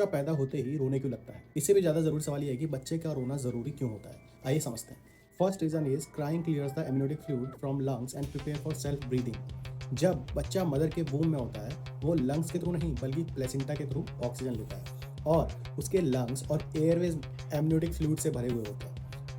बच्चा पैदा होते ही रोने क्यों लगता है? इससे भी ज़्यादा ज़रूरी सवाल ये है कि बच्चे का रोना ज़रूरी क्यों होता है? आइए समझते हैं। First reason is crying clears the amniotic fluid from lungs and prepare for self breathing. जब बच्चा मदर के वूम में होता है, वो लंग्स के थ्रू नहीं बल्कि प्लेसेंटा के थ्रू ऑक्सीजन लेता है और उसके लंग्स और एयरवेज एमनियोटिक फ्लूइड से भरे हुए होते हैं।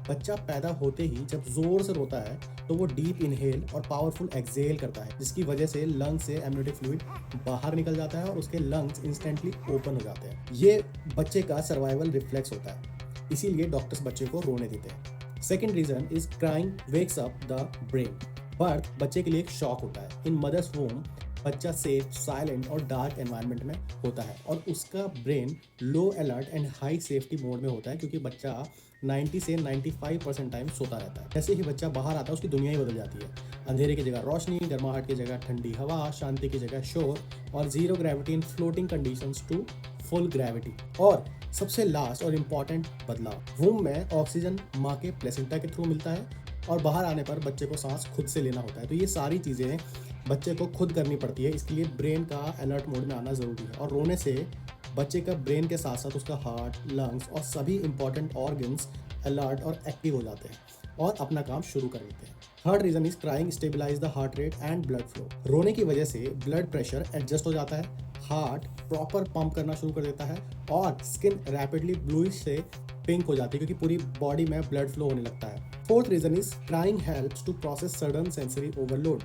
बच्चा पैदा होते ही जब जोर से रोता है तो वो डीप इनहेल और पावरफुल एक्सहेल करता है, जिसकी वजह से लंग से एमनियोटिक फ्लूइड बाहर निकल जाता है और उसके लंग्स इंस्टेंटली ओपन हो जाते हैं। ये बच्चे का सर्वाइवल रिफ्लेक्स होता है, इसीलिए डॉक्टर्स बच्चे को रोने देते हैं। Second reason is crying wakes up the brain. Birth बच्चे के लिए एक शॉक होता है। इन मदर्स वूम बच्चा सेफ, साइलेंट और डार्क एनवायरनमेंट में होता है और उसका brain low alert and high safety mode में होता है, क्योंकि बच्चा 90 से 95% टाइम सोता रहता है। जैसे ही बच्चा बाहर आता है उसकी दुनिया ही बदल जाती है। अंधेरे की जगह रोशनी, गर्माहट की जगह ठंडी हवा, शांति की जगह शोर और zero gravity in floating conditions to full gravity. और सबसे लास्ट और इम्पॉर्टेंट बदलाव, वूम में ऑक्सीजन माँ के प्लेसेंटा के थ्रू मिलता है और बाहर आने पर बच्चे को सांस खुद से लेना होता है। तो ये सारी चीज़ें बच्चे को खुद करनी पड़ती है, इसके लिए ब्रेन का अलर्ट मोड में आना ज़रूरी है। और रोने से बच्चे का ब्रेन के साथ साथ उसका हार्ट, लंग्स और सभी इंपॉर्टेंट ऑर्गन्स अलर्ट और एक्टिव हो जाते हैं और अपना काम शुरू कर देते हैं। Third reason is crying stabilise the heart rate and blood flow. रोने की वजह से ब्लड प्रेशर एडजस्ट हो जाता है, हार्ट प्रॉपर पंप करना शुरू कर देता है और स्किन रैपिडली ब्लूइश से पिंक हो जाती है, क्योंकि पूरी बॉडी में ब्लड फ्लो होने लगता है। Fourth reason is crying helps to process sudden sensory overload.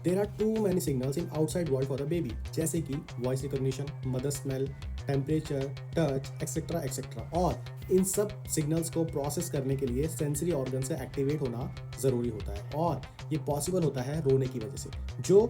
There are too many signals in outside world for the baby, जैसे कि voice recognition, mother smell, temperature, touch etcetera etcetera. और इन सब signals को process करने के लिए sensory organ से एक्टिवेट होना ज़रूरी होता है और ये पॉसिबल होता है रोने की वजह से, जो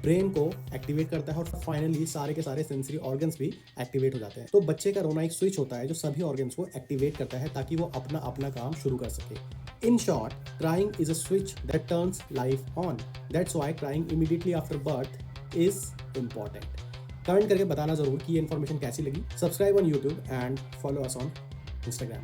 ब्रेन को एक्टिवेट करता है और फाइनली सारे के सारे सेंसरी ऑर्गन्स भी एक्टिवेट हो जाते हैं। तो बच्चे का रोना एक स्विच होता है जो सभी ऑर्गन्स को एक्टिवेट करता है ताकि वो अपना अपना काम शुरू कर सके। In short, crying is a switch that turns life on. That's why crying immediately after birth is important. Comment करके बताना जरूर कि ये इन्फॉर्मेशन कैसी लगी। Subscribe on YouTube and follow us on Instagram.